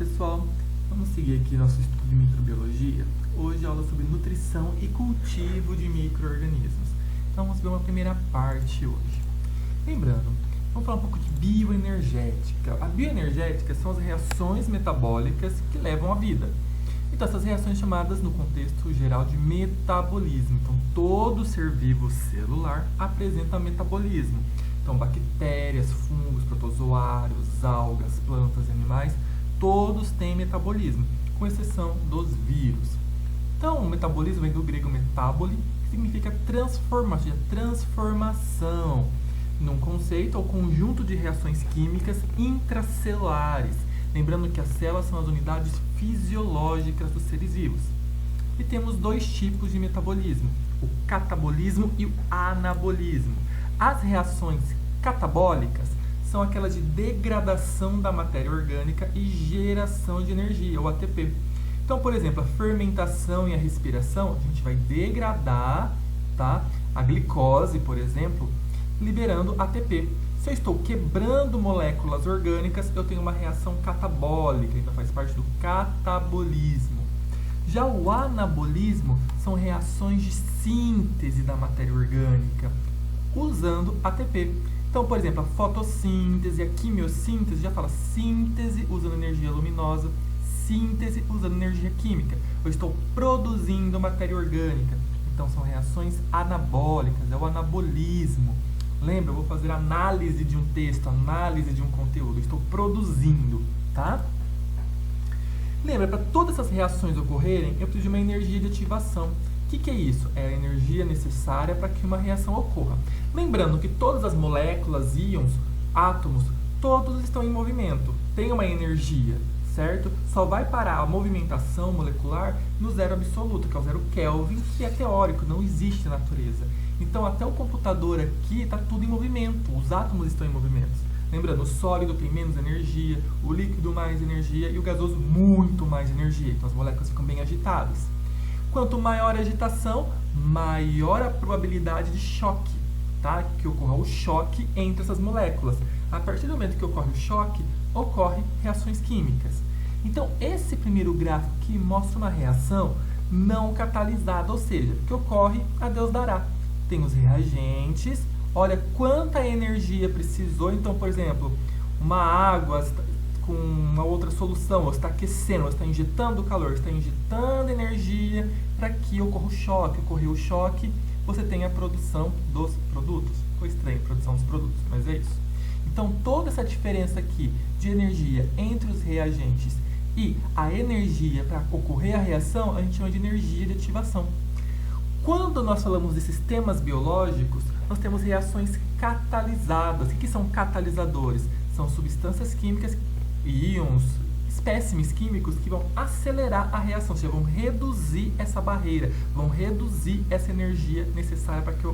pessoal, vamos seguir aqui nosso estudo de microbiologia. Hoje aula sobre nutrição e cultivo de micro-organismos. Então vamos ver uma primeira parte hoje. Lembrando, vamos falar um pouco de bioenergética. A bioenergética são as reações metabólicas que levam à vida. Então essas reações chamadas no contexto geral de metabolismo. Então todo ser vivo celular apresenta metabolismo. Então bactérias, fungos, protozoários, algas, plantas e animais, todos têm metabolismo, com exceção dos vírus. Então o metabolismo vem do grego metabole, que significa transformação, num conceito ou conjunto de reações químicas intracelulares. Lembrando que as células são as unidades fisiológicas dos seres vivos. E temos dois tipos de metabolismo, o catabolismo e o anabolismo. As reações catabólicas são aquelas de degradação da matéria orgânica e geração de energia, ou ATP. Então, por exemplo, a fermentação e a respiração, a gente vai degradar, tá, a glicose, por exemplo, liberando ATP. Se eu estou quebrando moléculas orgânicas, eu tenho uma reação catabólica, então faz parte do catabolismo. Já o anabolismo são reações de síntese da matéria orgânica, usando ATP. Então, por exemplo, a fotossíntese, a quimiossíntese, já fala síntese usando energia luminosa, síntese usando energia química. Eu estou produzindo matéria orgânica. Então, são reações anabólicas, é o anabolismo. Lembra, eu vou fazer análise de um texto, análise de um conteúdo. Eu estou produzindo, tá? Lembra, para todas essas reações ocorrerem, eu preciso de uma energia de ativação. O que é isso? É a energia necessária para que uma reação ocorra. Lembrando que todas as moléculas, íons, átomos, todos estão em movimento. Tem uma energia, certo? Só vai parar a movimentação molecular no zero absoluto, que é o zero Kelvin, que é teórico, não existe na natureza. Então, até o computador aqui está tudo em movimento, os átomos estão em movimento. Lembrando, o sólido tem menos energia, o líquido mais energia e o gasoso muito mais energia. Então, as moléculas ficam bem agitadas. Quanto maior a agitação, maior a probabilidade de choque, tá? Que ocorra o choque entre essas moléculas. A partir do momento que ocorre o choque, ocorrem reações químicas. Então, esse primeiro gráfico aqui mostra uma reação não catalisada, ou seja, que ocorre a Deus dará. Tem os reagentes, olha quanta energia precisou. Então, por exemplo, uma água com uma outra solução, você está aquecendo, você está injetando calor, você está injetando energia para que ocorra o choque. Ocorreu o choque, você tem a produção dos produtos. Ficou estranho, produção dos produtos, mas é isso. Então, toda essa diferença aqui de energia entre os reagentes e a energia para ocorrer a reação, a gente chama de energia de ativação. Quando nós falamos de sistemas biológicos, nós temos reações catalisadas. O que são catalisadores? São substâncias químicas, íons, espécimes químicos que vão acelerar a reação, ou seja, vão reduzir essa barreira, vão reduzir essa energia necessária para que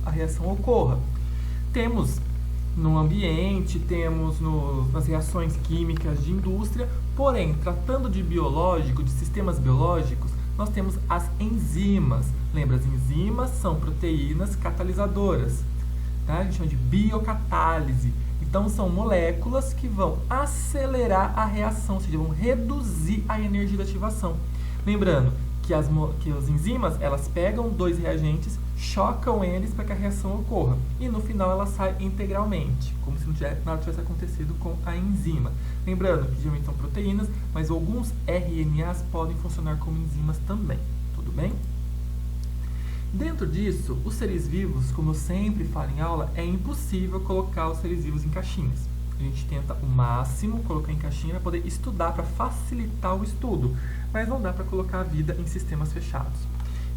a reação ocorra. Temos no ambiente, temos nas reações químicas de indústria, porém, tratando de biológico, de sistemas biológicos, nós temos as enzimas. Lembra, as enzimas são proteínas catalisadoras, tá? A gente chama de biocatálise. Então, são moléculas que vão acelerar a reação, ou seja, vão reduzir a energia de ativação. Lembrando que as enzimas, elas pegam dois reagentes, chocam eles para que a reação ocorra. E no final ela sai integralmente, como se nada tivesse acontecido com a enzima. Lembrando que geralmente são proteínas, mas alguns RNAs podem funcionar como enzimas também. Tudo bem? Dentro disso, os seres vivos, como eu sempre falo em aula, é impossível colocar os seres vivos em caixinhas. A gente tenta o máximo colocar em caixinha para poder estudar, para facilitar o estudo, mas não dá para colocar a vida em sistemas fechados.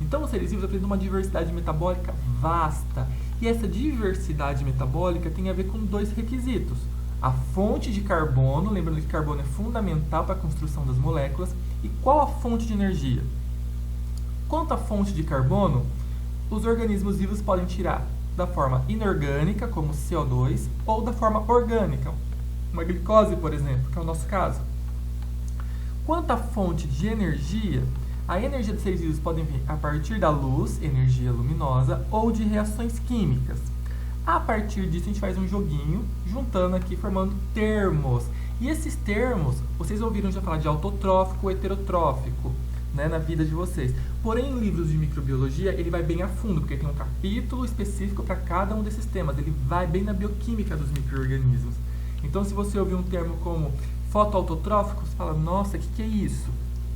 Então, os seres vivos apresentam uma diversidade metabólica vasta, e essa diversidade metabólica tem a ver com dois requisitos. A fonte de carbono, lembrando que carbono é fundamental para a construção das moléculas, e qual a fonte de energia? Quanto à fonte de carbono, os organismos vivos podem tirar da forma inorgânica, como CO2, ou da forma orgânica, uma glicose, por exemplo, que é o nosso caso. Quanto à fonte de energia, a energia dos seres vivos pode vir a partir da luz, energia luminosa, ou de reações químicas. A partir disso, a gente faz um joguinho, juntando aqui, formando termos. E esses termos, vocês ouviram já falar de autotrófico ou heterotrófico, né, na vida de vocês. Porém, em livros de microbiologia, ele vai bem a fundo, porque tem um capítulo específico para cada um desses temas. Ele vai bem na bioquímica dos micro-organismos. Então, se você ouvir um termo como fotoautotrófico, você fala, nossa, o que é isso?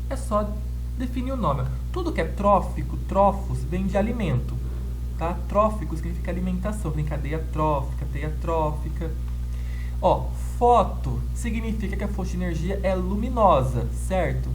É só definir o nome. Tudo que é trófico, trófos, vem de alimento. Tá? Trófico significa alimentação, tem cadeia trófica, teia trófica. Ó, foto significa que a fonte de energia é luminosa, certo?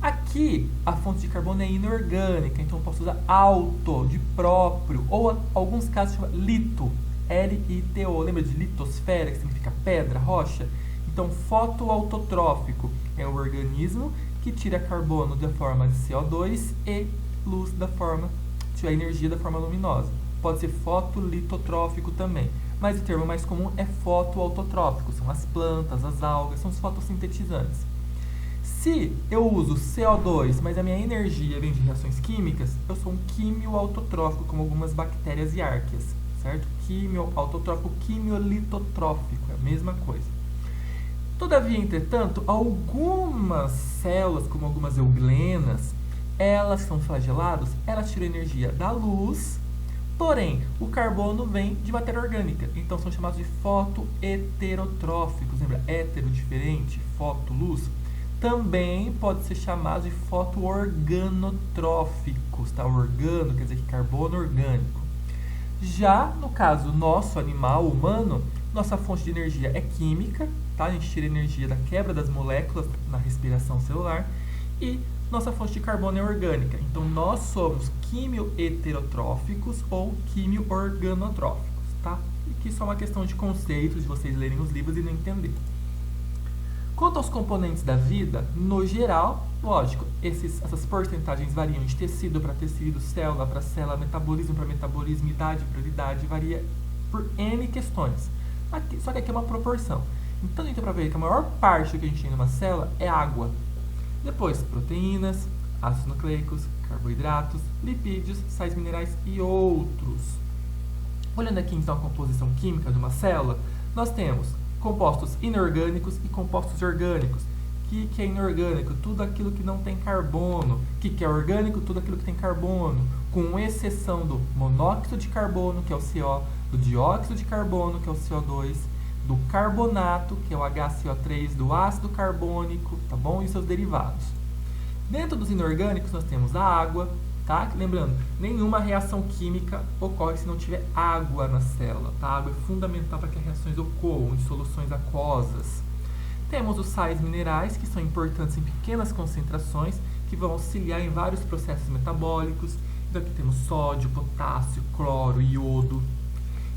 Aqui, a fonte de carbono é inorgânica, então eu posso usar auto, de próprio, ou alguns casos chama lito, L-I-T-O. Lembra de litosfera, que significa pedra, rocha? Então, fotoautotrófico é um organismo que tira carbono da forma de CO2 e luz da forma, tira energia da forma luminosa. Pode ser fotolitotrófico também, mas o termo mais comum é fotoautotrófico, são as plantas, as algas, são os fotossintetizantes. Se eu uso CO2, mas a minha energia vem de reações químicas, eu sou um quimioautotrófico, como algumas bactérias e árqueas, certo? Quimioautotrófico, quimiolitotrófico, é a mesma coisa. Todavia, entretanto, algumas células, como algumas euglenas, elas são flageladas, elas tiram energia da luz, porém, o carbono vem de matéria orgânica, então são chamados de fotoheterotróficos. Lembra? Hétero, diferente, foto, luz. Também pode ser chamado de fotoorganotróficos, tá? Organo quer dizer que carbono orgânico. Já no caso nosso animal humano, nossa fonte de energia é química, tá? A gente tira energia da quebra das moléculas na respiração celular e nossa fonte de carbono é orgânica. Então nós somos quimioheterotróficos ou quimioorganotróficos, tá? Aqui só uma questão de conceitos, de vocês lerem os livros e não entender. Quanto aos componentes da vida, no geral, lógico, essas porcentagens variam de tecido para tecido, célula para célula, metabolismo para metabolismo, idade para idade, varia por N questões. Aqui, só que aqui é uma proporção. Então a gente tem para ver que a maior parte do que a gente tem numa célula é água. Depois, proteínas, ácidos nucleicos, carboidratos, lipídios, sais minerais e outros. Olhando aqui então a composição química de uma célula, nós temos compostos inorgânicos e compostos orgânicos. O que é inorgânico? Tudo aquilo que não tem carbono. O que é orgânico? Tudo aquilo que tem carbono, com exceção do monóxido de carbono, que é o CO, do dióxido de carbono, que é o CO2, do carbonato, que é o HCO3, do ácido carbônico, tá bom? E seus derivados. Dentro dos inorgânicos nós temos a água, tá? Lembrando, nenhuma reação química ocorre se não tiver água na célula, tá? A água é fundamental para que as reações ocorram, de soluções aquosas. Temos os sais minerais, que são importantes em pequenas concentrações, que vão auxiliar em vários processos metabólicos. Então aqui temos sódio, potássio, cloro, iodo.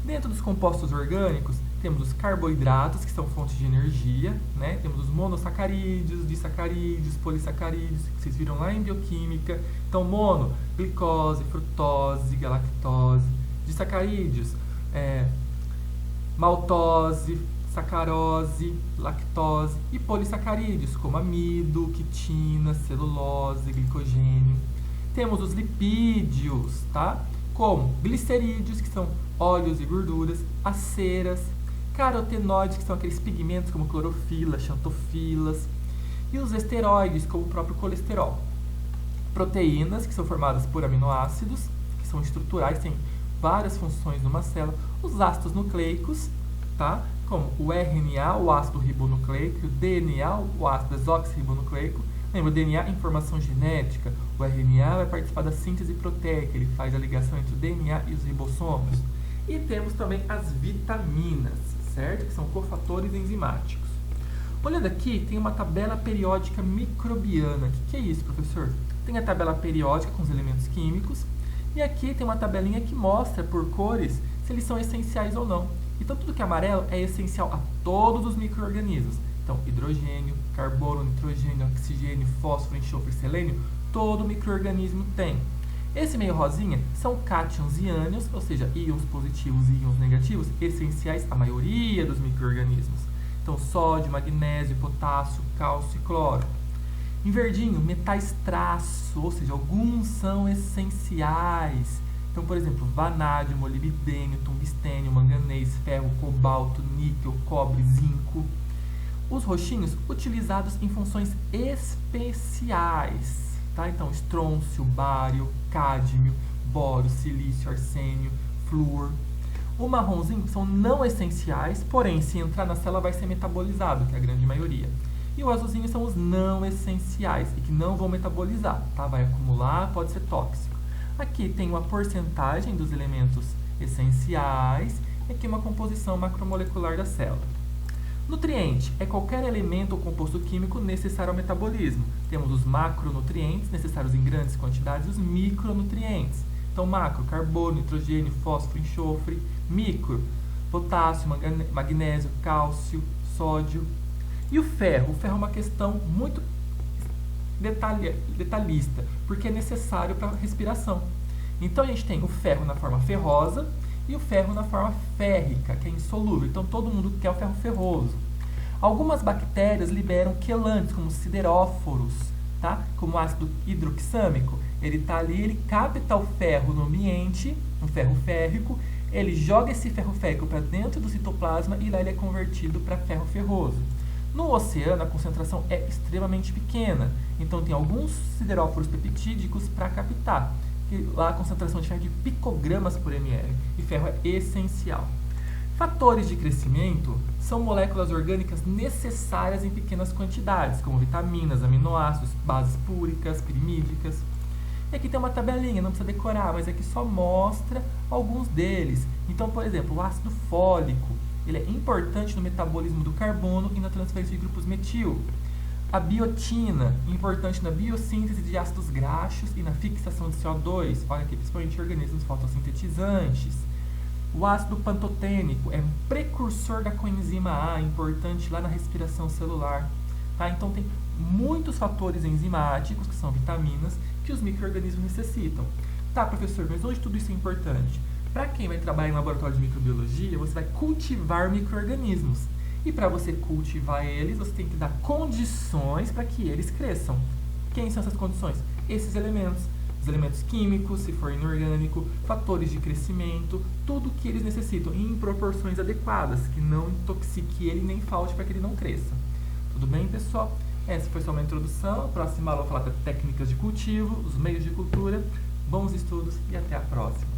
Dentro dos compostos orgânicos, temos os carboidratos, que são fontes de energia, né? Temos os monossacarídeos, disacarídeos, polissacarídeos, que vocês viram lá em bioquímica. Então, mono, glicose, frutose, galactose. Disacarídeos, maltose, sacarose, lactose. E polissacarídeos, como amido, quitina, celulose, glicogênio. Temos os lipídios, tá? Como glicerídeos, que são óleos e gorduras, as ceras, carotenoides, que são aqueles pigmentos como clorofila, xantofilas, e os esteroides, como o próprio colesterol. Proteínas, que são formadas por aminoácidos, que são estruturais, têm várias funções numa célula. Os ácidos nucleicos, tá? Como o RNA, o ácido ribonucleico, o DNA, o ácido desoxirribonucleico. Lembra, o DNA, informação genética. O RNA vai participar da síntese proteica, ele faz a ligação entre o DNA e os ribossomos. E temos também as vitaminas, certo? Que são cofatores enzimáticos. Olhando aqui, tem uma tabela periódica microbiana. O que é isso, professor? Tem a tabela periódica com os elementos químicos. E aqui tem uma tabelinha que mostra por cores se eles são essenciais ou não. Então, tudo que é amarelo é essencial a todos os micro-organismos. Então, hidrogênio, carbono, nitrogênio, oxigênio, fósforo, enxofre, selênio, todo micro-organismo tem. Esse meio rosinha são cátions e ânions, ou seja, íons positivos e íons negativos, essenciais à maioria dos micro-organismos. Então, sódio, magnésio, potássio, cálcio e cloro. Em verdinho, metais traço, ou seja, alguns são essenciais. Então, por exemplo, vanádio, molibdênio, tungstênio, manganês, ferro, cobalto, níquel, cobre, zinco. Os roxinhos utilizados em funções especiais, tá? Então, estrôncio, bário, cádmio, boro, silício, arsênio, flúor. O marronzinho são não essenciais, porém, se entrar na célula vai ser metabolizado, que é a grande maioria. E o azulzinho são os não essenciais, e que não vão metabolizar, tá? Vai acumular, pode ser tóxico. Aqui tem uma porcentagem dos elementos essenciais e aqui uma composição macromolecular da célula. Nutriente é qualquer elemento ou composto químico necessário ao metabolismo. Temos os macronutrientes, necessários em grandes quantidades, e os micronutrientes. Então, macro, carbono, nitrogênio, fósforo, enxofre. Micro, potássio, magnésio, cálcio, sódio. E o ferro? O ferro é uma questão muito detalhista, porque é necessário para a respiração. Então, a gente tem o ferro na forma ferrosa e o ferro na forma férrica, que é insolúvel. Então, todo mundo quer o ferro ferroso. Algumas bactérias liberam quelantes, como sideróforos, tá? Como o ácido hidroxâmico. Ele está ali, ele capta o ferro no ambiente, um ferro férrico, ele joga esse ferro férrico para dentro do citoplasma e lá ele é convertido para ferro ferroso. No oceano, a concentração é extremamente pequena, então tem alguns sideróforos peptídicos para captar. E lá a concentração de ferro é de picogramas por ml, e ferro é essencial. Fatores de crescimento são moléculas orgânicas necessárias em pequenas quantidades, como vitaminas, aminoácidos, bases púricas, pirimídicas. E aqui tem uma tabelinha, não precisa decorar, mas aqui só mostra alguns deles. Então, por exemplo, o ácido fólico, ele é importante no metabolismo do carbono e na transferência de grupos metil. A biotina, importante na biossíntese de ácidos graxos e na fixação de CO2, olha aqui, principalmente em organismos fotossintetizantes. O ácido pantotênico é um precursor da coenzima A, importante lá na respiração celular. Tá? Então, tem muitos fatores enzimáticos, que são vitaminas, que os micro-organismos necessitam. Tá, professor, mas onde tudo isso é importante? Para quem vai trabalhar em laboratório de microbiologia, você vai cultivar micro-organismos. E para você cultivar eles, você tem que dar condições para que eles cresçam. Quem são essas condições? Esses elementos. Os elementos químicos, se for inorgânico, fatores de crescimento, tudo que eles necessitam em proporções adequadas, que não intoxique ele nem falte para que ele não cresça. Tudo bem, pessoal? Essa foi só uma introdução. A próxima aula eu vou falar das técnicas de cultivo, os meios de cultura. Bons estudos e até a próxima!